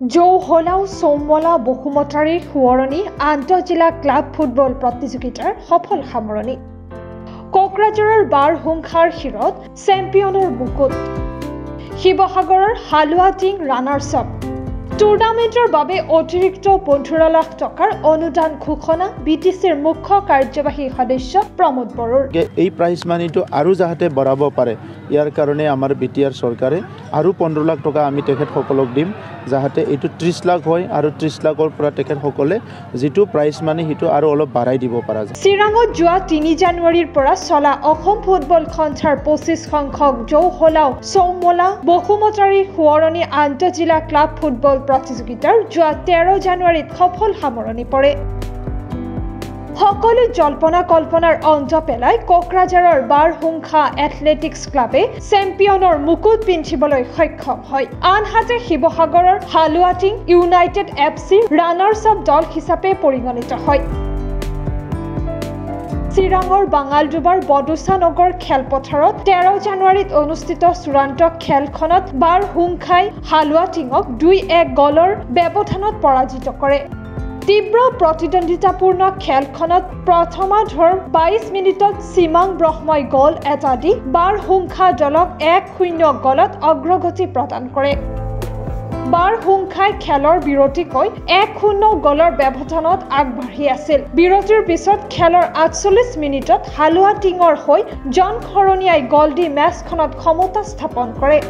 জৌহলাও চৌমলা বহুমতাৰীৰ সোঁৱৰণী আন্তঃজিলা club football প্ৰতিযোগিতাৰ সফল সামৰণি। কোকৰাঝাৰৰ বাৰহুংখাৰ শিৰত চেম্পিয়নৰ বুকুত। শিৱসাগৰৰ হালুৱাটিং ৰানাৰ্ছ আপ। টুৰ্ণামেণ্টৰ বাবে অতিৰিক্ত 15 লাখ টকাৰ অনুদান ঘোষণা বিটিচিৰ মুখ্য কাৰ্যবাহী সদস্য প্ৰমোদ বড়োৰ। এই প্ৰাইজ মানিটো আৰু যাতে বঢ়াব পাৰে ইয়াৰ কাৰণে আমাৰ বিটিআৰ চৰকাৰে আৰু 15 লাখ টকা আমি তেখেতসকলক দিম যাতে এইটো 30 লাখ হয় আৰু 30 লাখৰ পৰা তেখেতসকলে যিটো প্ৰাইজ মানি সেইটো আৰু অলপ বঢ়াই দিব পৰা যায়। চিৰাঙত যোৱা 3 জানুৱাৰীৰ পৰা চলা অসম ফুটবল সন্থাৰ 25 সংখ্যক জৌহলাও চৌমলা বহুমতাৰীৰ সোঁৱৰণী আন্তঃজিলা ক্লাব ফুটবল প্ৰতিযোগিতাৰ যোৱা 13 জানুৱাৰীত সফল সামৰণি পৰে। সকলো জল্পনা কল্পনাৰ অন্ত পেলাই কোকৰাঝাৰৰ বাৰহুংখা এথলেটিক্স ক্লাবে চেম্পিয়নৰ মুকুট পিন্ধিবলৈ সক্ষম হয়। আনহাতে শিৱসাগৰৰ হালুৱাটিং ইউনাইটেড FC ৰানাৰ্ছ আপ দল হিচাপে পৰিগণিত হয়। চিৰাঙৰ বাঙালডোবাৰ বডোচানগৰ খেলপথাৰত 13 জানুৱাৰীত অনুষ্ঠিত চূড়ান্ত খেলখনত বাৰহুংখাই হালুৱাটিঙক 2-1 গলৰ ব্যৱধানত পৰাজিত কৰে। তীব্ৰ প্ৰতিদ্বন্দ্বিতাপূৰ্ণ খেলখনত প্ৰথমাৰ্ধৰ 22 মিনিটত সীমাং ব্ৰহ্মই গল এটা দি বাৰহুংখা দলক 1-0 গলত অগ্ৰগতি প্ৰদান কৰে। বাৰহুংখাই খেলৰ বিৰতিকৈ 1-0 গলৰ ব্যৱধানত আগবাঢ়ি আছিল। বিৰতিৰ পিছত খেলৰ 48 মিনিটত হালুৱাটিঙৰ হৈ জন খৰণীয়াই গল দি মেচখনত সমতা স্থাপন কৰে।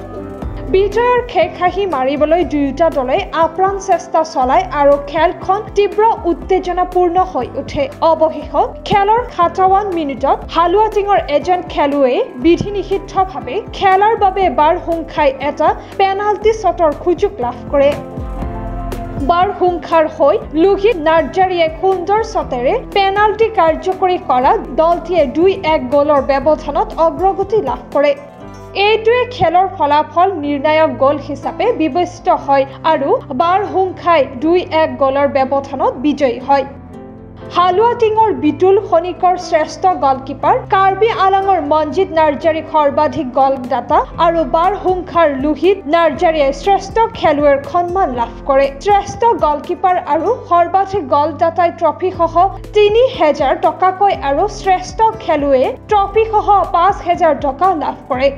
বিজয়ৰ খেখাহি মাৰিবলৈ দুয়োটা দলে আপ্ৰাণ চেষ্টা চলায় আৰু খেলখন তীব্ৰ উত্তেজনাপূৰ্ণ হৈ উঠে। অৱশেষত খেলৰ 57 মিনিটত হালুৱাটিঙৰ এজন খেলুৱৈয়ে বিধি নিষিদ্ধভাৱে খেলাৰ বাবে বাৰহুংখাই এটা পেনাল্টি শ্বটৰ সুযোগ লাভ কৰে। বাৰহুংখাৰ হৈ লোহিত নাৰ্জাৰীয়ে সুন্দৰ শ্বটেৰে পেনাল্টি কাৰ্যকৰী কৰা দলটিয়ে 2-1 গলৰ ব্যৱধানত অগ্ৰগতি লাভ কৰে। এইটোৱে খেলৰ ফলাফল নিৰ্ণায়ক গল হিচাপে বিবেচিত হয় আৰু বাৰহুংখাই 2-1 গলৰ ব্যৱধানত বিজয়ী হয়। হালুৱাটিঙৰ বিতুল খনিকৰ শ্ৰেষ্ঠ গলকিপাৰ, কাৰ্বি আলঙৰ মনজিত নাৰ্জাৰী সৰ্বাধিক গলদাতা আৰু বাৰহুংখাৰ লোহিত নাৰ্জাৰীয়ে শ্ৰেষ্ঠ খেলুৱৈৰ সন্মান লাভ কৰে। শ্ৰেষ্ঠ গলকিপাৰ আৰু সৰ্বাধিক গলদাতাই ট্ৰফিসহ 3000 টকাকৈ আৰু শ্ৰেষ্ঠ খেলুৱৈয়ে ট্ৰফিসহ 5000 টকা লাভ কৰে।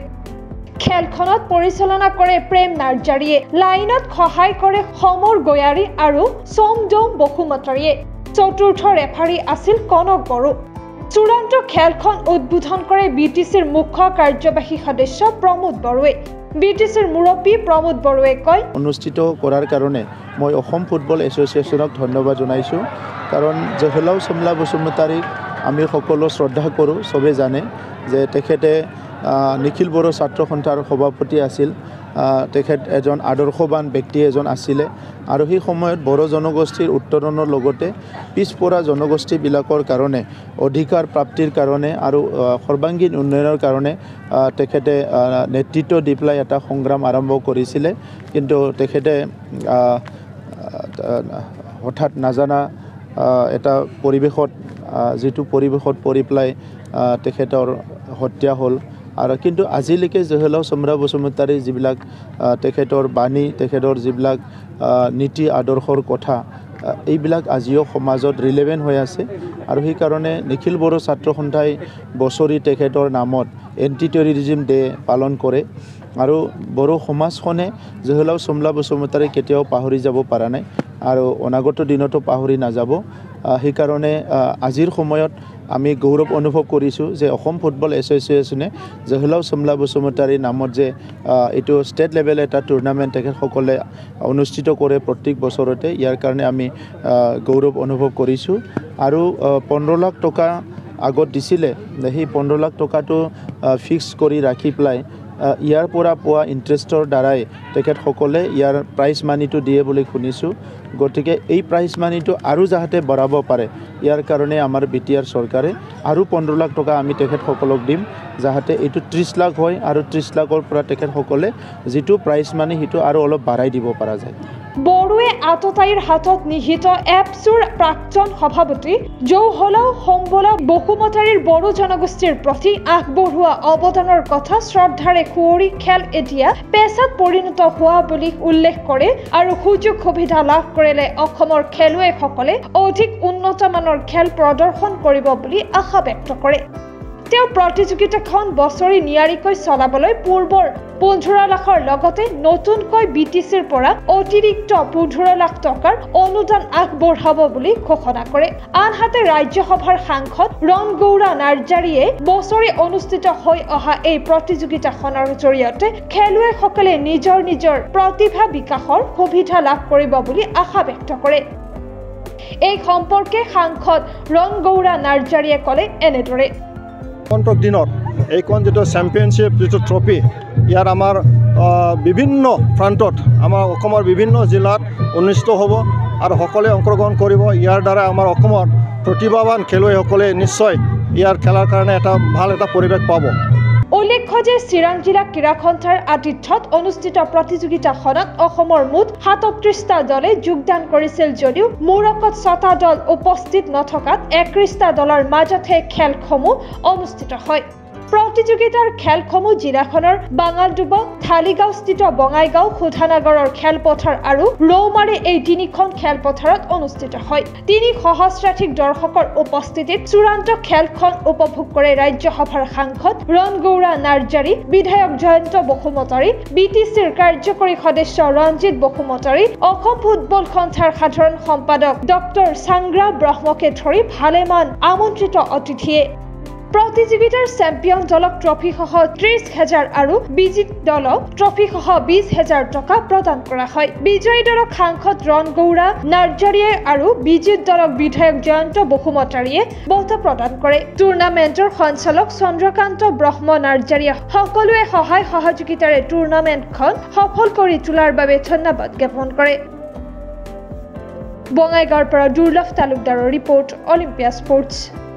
খেলখনত পৰিচালনা কৰে প্ৰেম নাৰ্জাৰীয়ে, লাইনত সহায় কৰে সমৰ গয়াৰী আৰু সোমদম বহুমতাৰীয়ে। চতুৰ্থ ৰেফাৰী আছিল কনক বড়ো। চূড়ান্ত খেলখন উদ্বোধন কৰে বিটিচিৰ মুখ্য কাৰ্যবাহী সদস্য প্ৰমোদ বড়োৱে। বিটিচিৰ মুৰব্বী প্ৰমোদ বড়োৱে কয়, অনুষ্ঠিত কৰাৰ কাৰণে মই অসম ফুটবল এছ'চিয়েশ্যনক ধন্যবাদ জনাইছোঁ। কাৰণ জৌহলাও চৌমলা বসুমতাৰীক আমি সকলো শ্ৰদ্ধা কৰোঁ। চবেই জানে যে তেখেতে নিখিল বড়ো ছাত্ৰ সন্থাৰ সভাপতি আছিল। তেখেত এজন আদৰ্শৱান ব্যক্তি এজন আছিলে আৰু সেই সময়ত বড়ো জনগোষ্ঠীৰ উত্তৰণৰ লগতে পিছপৰা জনগোষ্ঠীবিলাকৰ কাৰণে অধিকাৰ প্ৰাপ্তিৰ কাৰণে আৰু সৰ্বাংগীন উন্নয়নৰ কাৰণে তেখেতে নেতৃত্ব দি পেলাই এটা সংগ্ৰাম আৰম্ভ কৰিছিলে। কিন্তু তেখেতে হঠাৎ নাজানা এটা পৰিৱেশত যিটো পৰিৱেশত পৰি পেলাই তেখেতৰ হত্যা হ'ল। আৰু কিন্তু আজিলৈকে জৌহলাও চৌমলা বসুমতাৰীৰ যিবিলাক তেখেতৰ বাণী, তেখেতৰ যিবিলাক নীতি আদৰ্শৰ কথা এইবিলাক আজিও সমাজত ৰিলেভেণ্ট হৈ আছে। আৰু সেইকাৰণে নিখিল বড়ো ছাত্ৰ সন্থাই বছৰি তেখেতৰ নামত এণ্টি টেৰৰিজিম ডে পালন কৰে আৰু বড়ো সমাজখনে জৌহলাও চৌমলা বসুমতাৰীক কেতিয়াও পাহৰি যাব পৰা নাই আৰু অনাগত দিনতো পাহৰি নাযাব। সেইকাৰণে আজিৰ সময়ত আমি গৌৰৱ অনুভৱ কৰিছোঁ যে অসম ফুটবল এছ'চিয়েশ্যনে জৌহলাও চৌমলা বসুমতাৰীৰ নামত যে এইটো ষ্টেট লেভেল এটা টুৰ্ণামেণ্ট তেখেতসকলে অনুষ্ঠিত কৰে প্ৰত্যেক বছৰতে, ইয়াৰ কাৰণে আমি গৌৰৱ অনুভৱ কৰিছোঁ। আৰু 15 লাখ টকা আগত দিছিলে, সেই 15 লাখ টকাটো ফিক্স কৰি ৰাখি পেলাই ইয়াৰ পৰা পোৱা ইণ্টাৰেষ্টৰ দ্বাৰাই তেখেতসকলে ইয়াৰ প্ৰাইজ মানিটো দিয়ে বুলি শুনিছোঁ। গতিকে এই প্ৰাইজ মানিটো আৰু যাতে বঢ়াব পাৰে ইয়াৰ কাৰণে আমাৰ বিটিআৰ চৰকাৰে আৰু 15 লাখ টকা আমি তেখেতসকলক দিম যাতে এইটো 30 লাখ হয় আৰু 30 লাখৰ পৰা তেখেতসকলে যিটো প্ৰাইজ মানি সেইটো আৰু অলপ বঢ়াই দিব পৰা যায়। বড়োৱে আততায়ীৰ হাতত নিহিত এপছুৰ প্ৰাক্তন সভাপতি জৌহলাও চৌমলা বহুমতাৰীৰ বড়ো জনগোষ্ঠীৰ প্ৰতি আগবঢ়োৱা অৱদানৰ কথা শ্ৰদ্ধাৰে সুঁৱৰি খেল এতিয়া পেছাত পৰিণত হোৱা বুলি উল্লেখ কৰে আৰু সুযোগ সুবিধা লাভ কৰিলে অসমৰ খেলুৱৈসকলে অধিক উন্নত মানৰ খেল প্ৰদৰ্শন কৰিব বুলি আশা ব্যক্ত কৰে তেওঁ প্ৰতিযোগিতাখন বছৰি নিয়াৰিকৈ চলাবলৈ পূৰ্বৰ 15 লাখৰ লগতে নতুনকৈ বিটিচিৰ পৰা অতিৰিক্ত 15 লাখ টকাৰ অনুদান আগবঢ়াব বুলি ঘোষণা কৰে আনহাতে ৰাজ্যসভাৰ সাংসদ ৰণগৌৰা নাৰ্জাৰীয়ে বছৰি অনুষ্ঠিত হৈ অহা এই প্ৰতিযোগিতাখনৰ জৰিয়তে খেলুৱৈসকলে নিজৰ প্ৰতিভা বিকাশৰ সুবিধা লাভ কৰিব বুলি আশা ব্যক্ত কৰে এই সম্পৰ্কে সাংসদ ৰণগৌৰা নাৰ্জাৰীয়ে ক'লে এনেদৰে আগন্তুক দিনত এইখন যেটো চেম্পিয়নশ্বিপ যেটো ট্ৰফি ইয়াৰ আমাৰ বিভিন্ন প্ৰান্তত আমাৰ অসমৰ বিভিন্ন জিলাত অনুষ্ঠিত হ'ব আৰু সকলোৱে অংশগ্ৰহণ কৰিব ইয়াৰ দ্বাৰা আমাৰ অসমৰ প্ৰতিভাৱান খেলুৱৈসকলে নিশ্চয় ইয়াৰ খেলাৰ কাৰণে এটা ভাল এটা পৰিৱেশ পাব উল্লেখ্য যে চিৰাং জিলা ক্ৰীড়া সন্থাৰ আতিথ্যত অনুষ্ঠিত প্ৰতিযোগিতাখনত অসমৰ মুঠ 37টা দলে যোগদান কৰিছিল যদিও মূৰকত 6টা দল উপস্থিত নথকাত 31টা দলৰ মাজতহে খেলসমূহ অনুষ্ঠিত হয় প্ৰতিযোগিতাৰ খেলসমূহ জিলাখনৰ বাঙালডুবা থালিগাঁওস্থিত বঙাইগাঁও সুধানগৰৰ খেলপথাৰ আৰু ৰৌমাৰী এই তিনিখন খেলপথাৰত অনুষ্ঠিত হয় 3 সহস্ৰাধিক দৰ্শকৰ উপস্থিতিত চূড়ান্ত খেলখন উপভোগ কৰে ৰাজ্যসভাৰ সাংসদ ৰণগৌৰা নাৰ্জাৰী বিধায়ক জয়ন্ত বসুমতাৰী বিটিচিৰ কাৰ্যকৰী সদস্য ৰঞ্জিত বসুমতাৰী অসম ফুটবল সন্থাৰ সাধাৰণ সম্পাদক ডক্টৰ সংগ্ৰা ব্ৰহ্মকে ধৰি ভালেমান আমন্ত্ৰিত অতিথিয়ে প্ৰতিযোগিতাৰ চেম্পিয়ন দলক ট্ৰফি সহ 30,000 আৰু বিজিত দলক ট্ৰফি সহ 20,000 টকা প্ৰদান কৰা হয় বিজয়ী দলক সাংসদ ৰণগৌৰা নাৰ্জাৰীয়ে আৰু বিজিত দলক বিধায়ক জয়ন্ত বসুমতাৰীয়ে বঁটা প্ৰদান কৰে টুৰ্ণামেণ্টৰ সঞ্চালক চন্দ্ৰকান্ত ব্ৰহ্ম নাৰ্জাৰীয়ে সকলোৱে সহায় সহযোগিতাৰে টুৰ্ণামেণ্টখন সফল কৰি তোলাৰ বাবে ধন্যবাদ জ্ঞাপন কৰে বঙাইগাঁৱৰ পৰা দুৰ্লভ তালুকদাৰৰ ৰিপৰ্ট অলিম্পিয়া স্পৰ্টছ